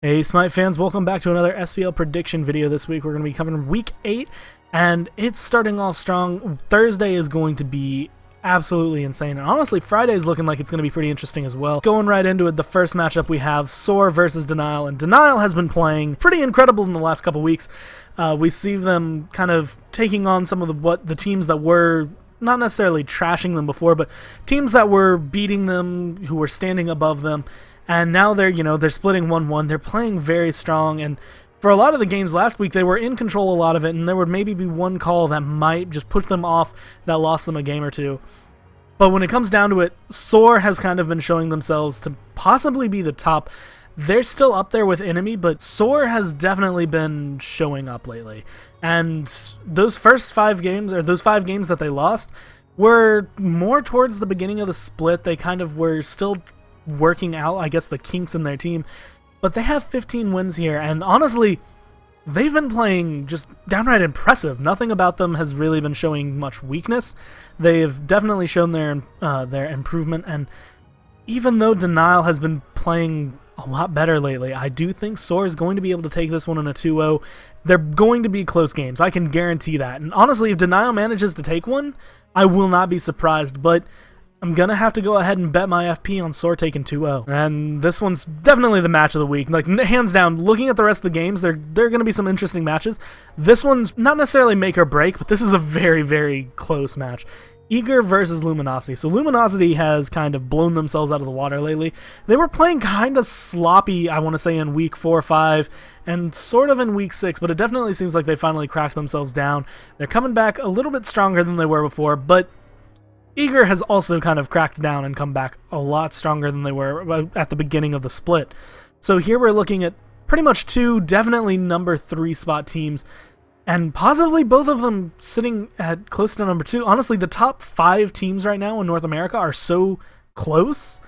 Hey Smite fans, welcome back to another SPL prediction video. This week we're going to be covering week 8, and it's starting off strong. Thursday is going to be absolutely insane, and honestly Friday is looking like it's going to be pretty interesting as well. Going right into it, the first matchup we have SoaR versus Denial, and Denial has been playing pretty incredible in the last couple weeks. We see them kind of taking on some of the teams that were not necessarily trashing them before, but teams that were beating them, who were standing above them. And now they're splitting 1-1. They're playing very strong, and for a lot of the games last week, they were in control a lot of it, and there would maybe be one call that might just put them off that lost them a game or two. But when it comes down to it, SoaR has kind of been showing themselves to possibly be the top. They're still up there with Enemy, but SoaR has definitely been showing up lately. And those first 5 games, or those 5 games that they lost, were more towards the beginning of the split. They kind of were still working out, I guess, the kinks in their team, but they have 15 wins here, and honestly they've been playing just downright impressive. Nothing about them has really been showing much weakness. They've definitely shown their improvement, and even though Denial has been playing a lot better lately, I do think SoaR is going to be able to take this one in a 2-0. They're going to be close games, I can guarantee that, and honestly if Denial manages to take one, I will not be surprised, but I'm going to have to go ahead and bet my FP on SoaR taking 2-0. And this one's definitely the match of the week. Like, hands down, looking at the rest of the games, there are going to be some interesting matches. This one's not necessarily make or break, but this is a very, very close match. Eager versus Luminosity. So Luminosity has kind of blown themselves out of the water lately. They were playing kind of sloppy, I want to say, in week 4 or 5, and sort of in week 6, but it definitely seems like they finally cracked themselves down. They're coming back a little bit stronger than they were before, but Eager has also kind of cracked down and come back a lot stronger than they were at the beginning of the split. So here we're looking at pretty much 2 definitely number 3 spot teams, and possibly both of them sitting at close to number 2. Honestly, the top 5 teams right now in North America are so close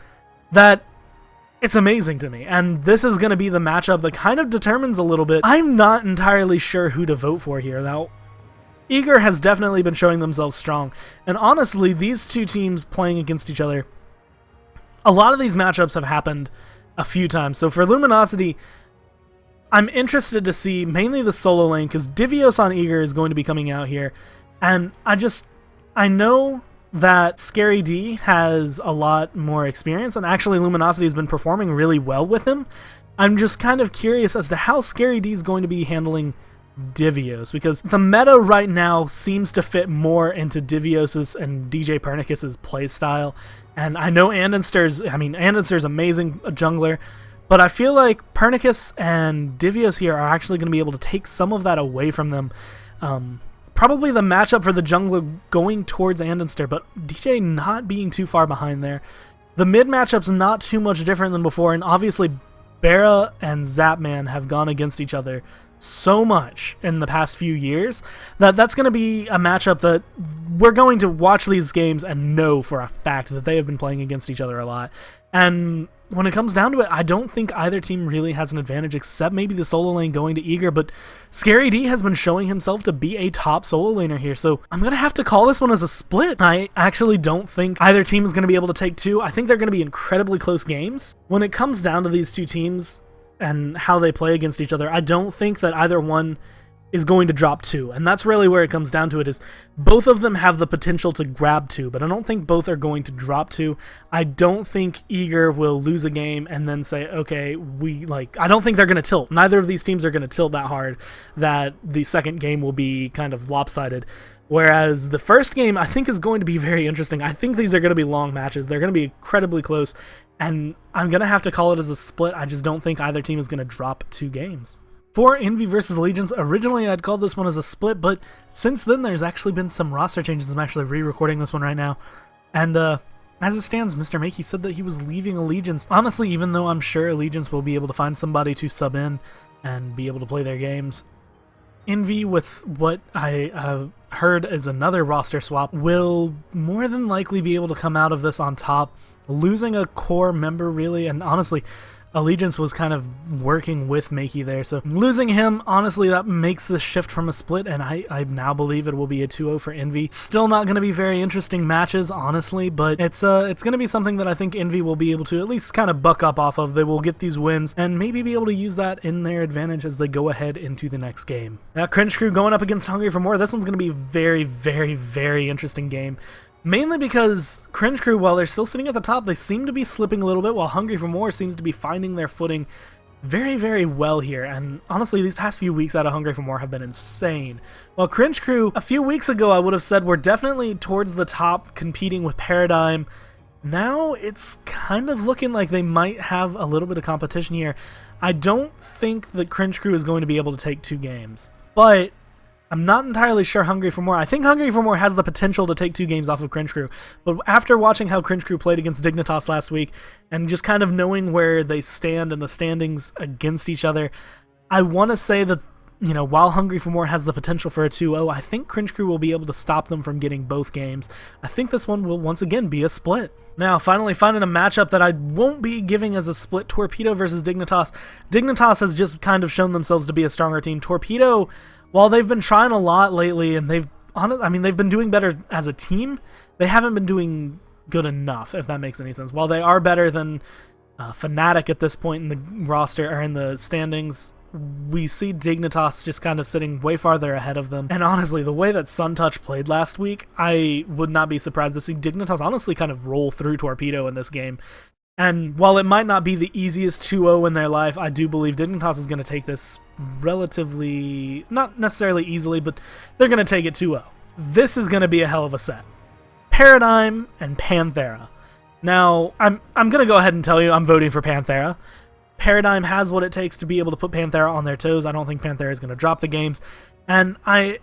that it's amazing to me. And this is going to be the matchup that kind of determines a little bit. I'm not entirely sure who to vote for here. Now, Eager has definitely been showing themselves strong, and honestly, these 2 teams playing against each other, a lot of these matchups have happened a few times. So for Luminosity, I'm interested to see mainly the solo lane, because Divios on Eager is going to be coming out here, and I know that Scary D has a lot more experience, and actually Luminosity has been performing really well with him. I'm just kind of curious as to how Scary D is going to be handling Divios, because the meta right now seems to fit more into Divios's and DJ Pernicus's playstyle. And I know Andenster's amazing, a jungler, but I feel like Pernicus and Divios here are actually going to be able to take some of that away from them. Probably the matchup for the jungler going towards Andenster, but DJ not being too far behind there. The mid matchup's not too much different than before, and obviously Barra and Zapman have gone against each other so much in the past few years that that's going to be a matchup that we're going to watch these games and know for a fact that they have been playing against each other a lot. And when it comes down to it, I don't think either team really has an advantage except maybe the solo lane going to Eager, but Scary D has been showing himself to be a top solo laner here, so I'm going to have to call this one as a split. I actually don't think either team is going to be able to take 2. I think they're going to be incredibly close games. When it comes down to these 2 teams and how they play against each other, I don't think that either one is going to drop 2, and that's really where it comes down to it, is both of them have the potential to grab 2, but I don't think both are going to drop 2. I don't think Eager will lose a game and then say, okay, I don't think they're going to tilt. Neither of these teams are going to tilt that hard that the second game will be kind of lopsided. Whereas the first game, I think, is going to be very interesting. I think these are going to be long matches. They're going to be incredibly close, and I'm going to have to call it as a split. I just don't think either team is going to drop 2 games. For Envy versus Allegiance, originally I'd called this one as a split, but since then there's actually been some roster changes. I'm actually re-recording this one right now. And as it stands, Mr. Makey said that he was leaving Allegiance. Honestly, even though I'm sure Allegiance will be able to find somebody to sub in and be able to play their games, Envy, with what I have heard is another roster swap, will more than likely be able to come out of this on top, losing a core member really, and honestly, Allegiance was kind of working with Makey there, so losing him, honestly, that makes the shift from a split, and I now believe it will be a 2-0 for Envy. Still not going to be very interesting matches, honestly, but it's going to be something that I think Envy will be able to at least kind of buck up off of. They will get these wins, and maybe be able to use that in their advantage as they go ahead into the next game. Now, Cringe Crew going up against Hungry for More. This one's going to be a very, very, very interesting game. Mainly because Cringe Crew, while they're still sitting at the top, they seem to be slipping a little bit, while Hungry for More seems to be finding their footing very, very well here. And honestly, these past few weeks out of Hungry for More have been insane. While Cringe Crew, a few weeks ago, I would have said we're definitely towards the top competing with Paradigm. Now it's kind of looking like they might have a little bit of competition here. I don't think that Cringe Crew is going to be able to take 2 games, but I'm not entirely sure Hungry for More. I think Hungry for More has the potential to take 2 games off of Cringe Crew, but after watching how Cringe Crew played against Dignitas last week, and just kind of knowing where they stand in the standings against each other, I want to say that, you know, while Hungry for More has the potential for a 2-0, I think Cringe Crew will be able to stop them from getting both games. I think this one will once again be a split. Now, finally finding a matchup that I won't be giving as a split, Torpedo versus Dignitas. Dignitas has just kind of shown themselves to be a stronger team. Torpedo, while they've been trying a lot lately, and they've been doing better as a team, they haven't been doing good enough, if that makes any sense. While they are better than Fnatic at this point in the roster, or in the standings, we see Dignitas just kind of sitting way farther ahead of them. And honestly, the way that SunTouch played last week, I would not be surprised to see Dignitas honestly kind of roll through Torpedo in this game. And while it might not be the easiest 2-0 in their life, I do believe Dignitas is going to take this relatively, not necessarily easily, but they're going to take it 2-0. This is going to be a hell of a set. Paradigm and Panthera. Now, I'm going to go ahead and tell you I'm voting for Panthera. Paradigm has what it takes to be able to put Panthera on their toes. I don't think Panthera is going to drop the games. And I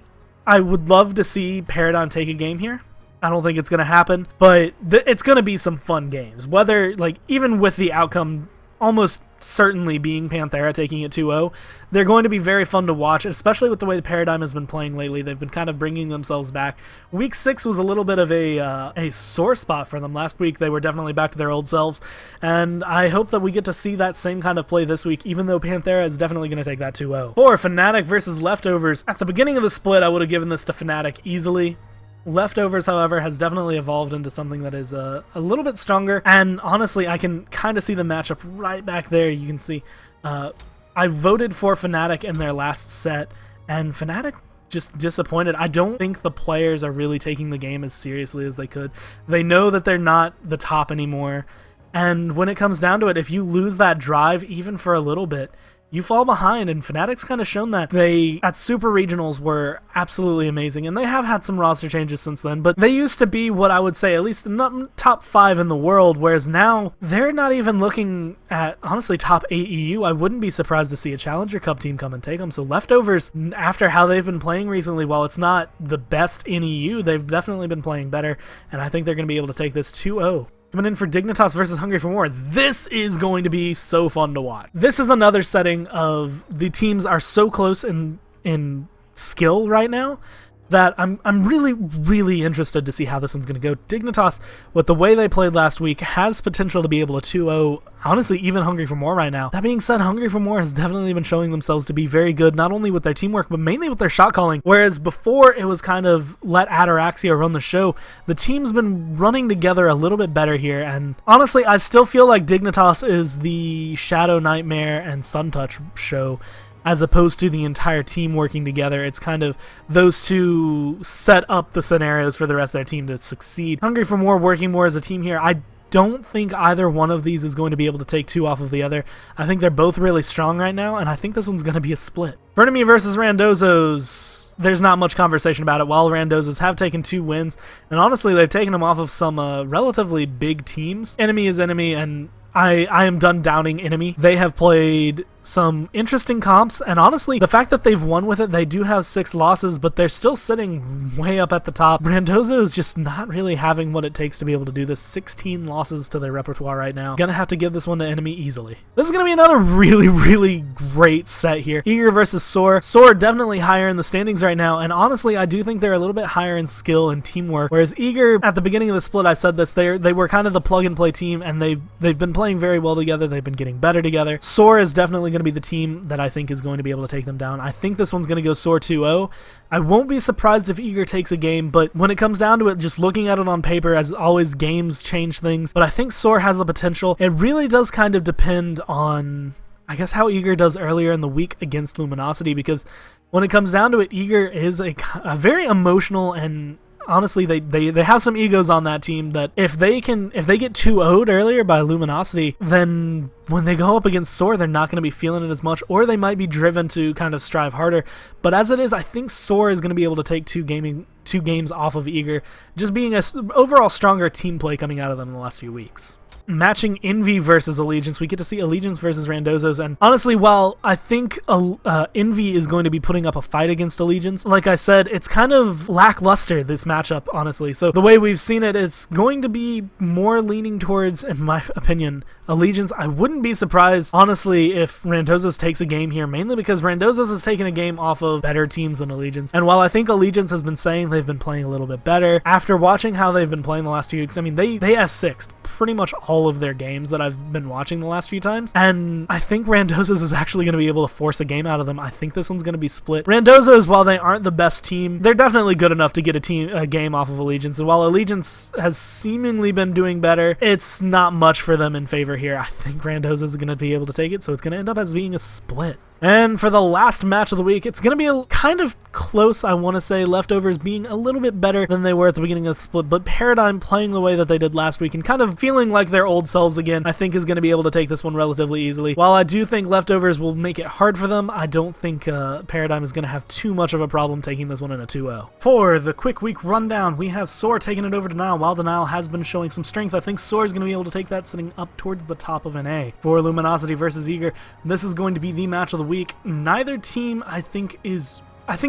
would love to see Paradigm take a game here. I don't think it's going to happen, but it's going to be some fun games. Whether, like, even with the outcome almost certainly being Panthera taking it 2-0, they're going to be very fun to watch, especially with the way the Paradigm has been playing lately. They've been kind of bringing themselves back. Week 6 was a little bit of a sore spot for them. Last week, they were definitely back to their old selves, and I hope that we get to see that same kind of play this week, even though Panthera is definitely going to take that 2-0. For Fnatic versus Leftovers, at the beginning of the split, I would have given this to Fnatic easily. Leftovers, however, has definitely evolved into something that is a little bit stronger, and honestly, I can kind of see the matchup right back there. You can see I voted for Fnatic in their last set, and Fnatic just disappointed. I don't think the players are really taking the game as seriously as they could. They know that they're not the top anymore, and when it comes down to it, if you lose that drive even for a little bit, you fall behind, and Fnatic's kind of shown that. They, at Super Regionals, were absolutely amazing, and they have had some roster changes since then, but they used to be what I would say, at least the top 5 in the world, whereas now, they're not even looking at, honestly, top 8 EU. I wouldn't be surprised to see a Challenger Cup team come and take them, so Leftovers, after how they've been playing recently, while it's not the best in EU, they've definitely been playing better, and I think they're going to be able to take this 2-0. Coming in for Dignitas versus Hungry for More. This is going to be so fun to watch. This is another setting of the teams are so close in skill right now that I'm really, really interested to see how this one's going to go. Dignitas, with the way they played last week, has potential to be able to 2-0, honestly, even Hungry for More right now. That being said, Hungry for More has definitely been showing themselves to be very good, not only with their teamwork, but mainly with their shot calling. Whereas before, it was kind of let Ataraxia run the show. The team's been running together a little bit better here, and honestly, I still feel like Dignitas is the Shadow Nightmare and SunTouch show, as opposed to the entire team working together. It's kind of those two set up the scenarios for the rest of their team to succeed. Hungry for More working more as a team here. I don't think either one of these is going to be able to take 2 off of the other. I think they're both really strong right now, and I think this one's going to be a split. Frenemy versus Randozos, there's not much conversation about it. While Randozos have taken 2 wins, and honestly, they've taken them off of some relatively big teams. Enemy is Enemy, and I am done doubting Enemy. They have played some interesting comps, and honestly, the fact that they've won with it, they do have 6 losses, but they're still sitting way up at the top. Randozo is just not really having what it takes to be able to do this. 16 losses to their repertoire right now. Gonna have to give this one to Enemy easily. This is gonna be another really great set here. Eager versus SoaR. SoaR definitely higher in the standings right now, and honestly, I do think they're a little bit higher in skill and teamwork, whereas Eager, at the beginning of the split, I said this, they were kind of the plug-and-play team, and they've been playing very well together. They've been getting better together. SoaR is definitely going to be the team that I think is going to be able to take them down. I think this one's going to go SoaR 2-0. I won't be surprised if Eager takes a game, but when it comes down to it, just looking at it on paper, as always, games change things, but I think SoaR has the potential. It really does kind of depend on, I guess, how Eager does earlier in the week against Luminosity, because when it comes down to it, Eager is a very emotional, and honestly, they have some egos on that team that if they get 2-0'd earlier by Luminosity, then when they go up against SoaR, they're not going to be feeling it as much, or they might be driven to kind of strive harder. But as it is, I think SoaR is going to be able to take two games off of Eager, just being a overall stronger team play coming out of them in the last few weeks. Matching Envy versus Allegiance, we get to see Allegiance versus Randozos, and honestly, while I think Envy is going to be putting up a fight against Allegiance, like I said, it's kind of lackluster, this matchup, honestly. So the way we've seen it, it's going to be more leaning towards, in my opinion, Allegiance. I wouldn't be surprised, honestly, if Randozos takes a game here, mainly because Randozos has taken a game off of better teams than Allegiance, and while I think Allegiance has been saying they've been playing a little bit better, after watching how they've been playing the last few weeks, I mean, they F6'd pretty much all of their games that I've been watching the last few times, and I think Randozos is actually going to be able to force a game out of them. I think this one's going to be split. Randozos, while they aren't the best team, they're definitely good enough to get a game off of Allegiance, and while Allegiance has seemingly been doing better, it's not much for them in favor here. I think Randos is going to be able to take it, so it's going to end up as being a split. And for the last match of the week, it's going to be a kind of close, I want to say. Leftovers being a little bit better than they were at the beginning of the split, but Paradigm playing the way that they did last week and kind of feeling like their old selves again, I think is going to be able to take this one relatively easily. While I do think Leftovers will make it hard for them, I don't think Paradigm is going to have too much of a problem taking this one in a 2-0. For the quick week rundown, we have SoaR taking it over Denial. While Denial has been showing some strength, I think SoaR is going to be able to take that sitting up towards the top of an A. For Luminosity versus Eager, this is going to be the match of the week. Neither team, I think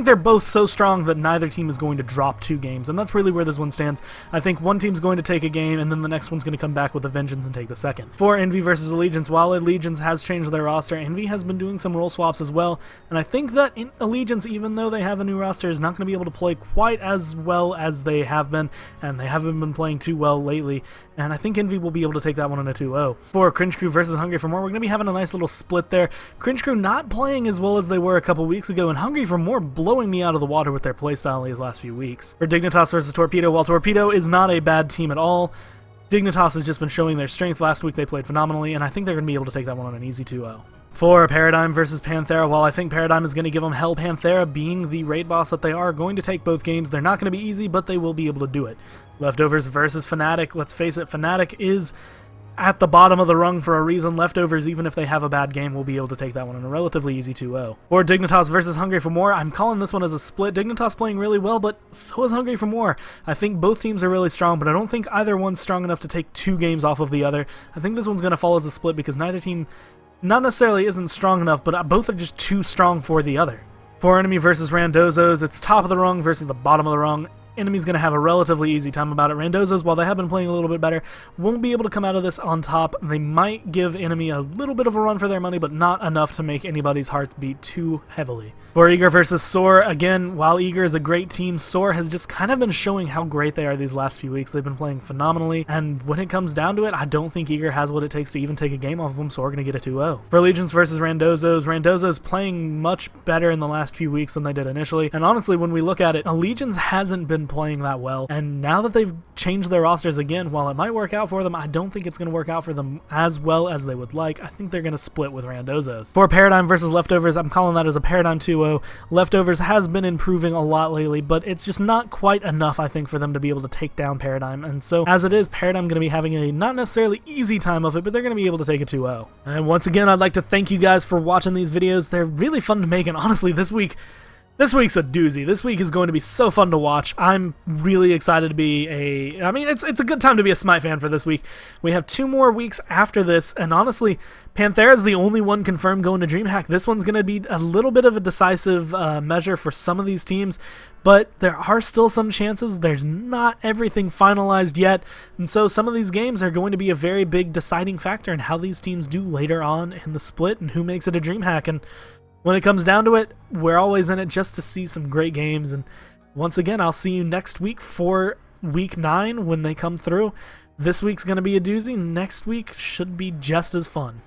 they're both so strong that neither team is going to drop 2 games, and that's really where this one stands. I think one team's going to take a game, and then the next one's going to come back with a vengeance and take the second. For Envy versus Allegiance, while Allegiance has changed their roster, Envy has been doing some role swaps as well, and I think that in Allegiance, even though they have a new roster, is not going to be able to play quite as well as they have been, and they haven't been playing too well lately, and I think Envy will be able to take that one in a 2-0. For Cringe Crew versus Hungry for More, we're going to be having a nice little split there. Cringe Crew not playing as well as they were a couple weeks ago, and Hungry for More blowing me out of the water with their playstyle these last few weeks. For Dignitas versus Torpedo, while Torpedo is not a bad team at all, Dignitas has just been showing their strength. Last week they played phenomenally, and I think they're going to be able to take that one on an easy 2-0. For Paradigm versus Panthera, while I think Paradigm is going to give them hell, Panthera, being the raid boss that they are, going to take both games. They're not going to be easy, but they will be able to do it. Leftovers versus Fnatic. Let's face it, Fnatic is at the bottom of the rung for a reason. Leftovers, even if they have a bad game, will be able to take that one in a relatively easy 2-0. Or Dignitas versus Hungry for More, I'm calling this one as a split. Dignitas playing really well, but so is Hungry for More. I think both teams are really strong, but I don't think either one's strong enough to take 2 games off of the other. I think this one's going to fall as a split because neither team not necessarily isn't strong enough, but both are just too strong for the other. For Enemy versus Randozos, it's top of the rung versus the bottom of the rung. Enemy's going to have a relatively easy time about it. Randozos, while they have been playing a little bit better, won't be able to come out of this on top. They might give Enemy a little bit of a run for their money, but not enough to make anybody's heart beat too heavily. For Eager versus SoaR, again, while Eager is a great team, SoaR has just kind of been showing how great they are these last few weeks. They've been playing phenomenally, and when it comes down to it, I don't think Eager has what it takes to even take a game off of them, so we're going to get a 2-0. For Allegiance versus Randozos, Randozos playing much better in the last few weeks than they did initially, and honestly, when we look at it, Allegiance hasn't been playing that well, and now that they've changed their rosters again, while it might work out for them, I don't think it's going to work out for them as well as they would like. I think they're going to split with Randozos. For Paradigm versus Leftovers, I'm calling that as a Paradigm 2-0. Leftovers has been improving a lot lately, but it's just not quite enough, I think, for them to be able to take down Paradigm, and so as it is, Paradigm going to be having a not necessarily easy time of it, but they're going to be able to take a 2-0. And once again, I'd like to thank you guys for watching these videos. They're really fun to make, and honestly, this week, This week's a doozy. This week is going to be so fun to watch. I'm really excited to be it's a good time to be a Smite fan for this week. We have 2 more weeks after this, and honestly, Panthera is the only one confirmed going to DreamHack. This one's going to be a little bit of a decisive measure for some of these teams, but there are still some chances. There's not everything finalized yet, and so some of these games are going to be a very big deciding factor in how these teams do later on in the split and who makes it a DreamHack. And when it comes down to it, we're always in it just to see some great games. And once again, I'll see you next week for week 9 when they come through. This week's going to be a doozy. Next week should be just as fun.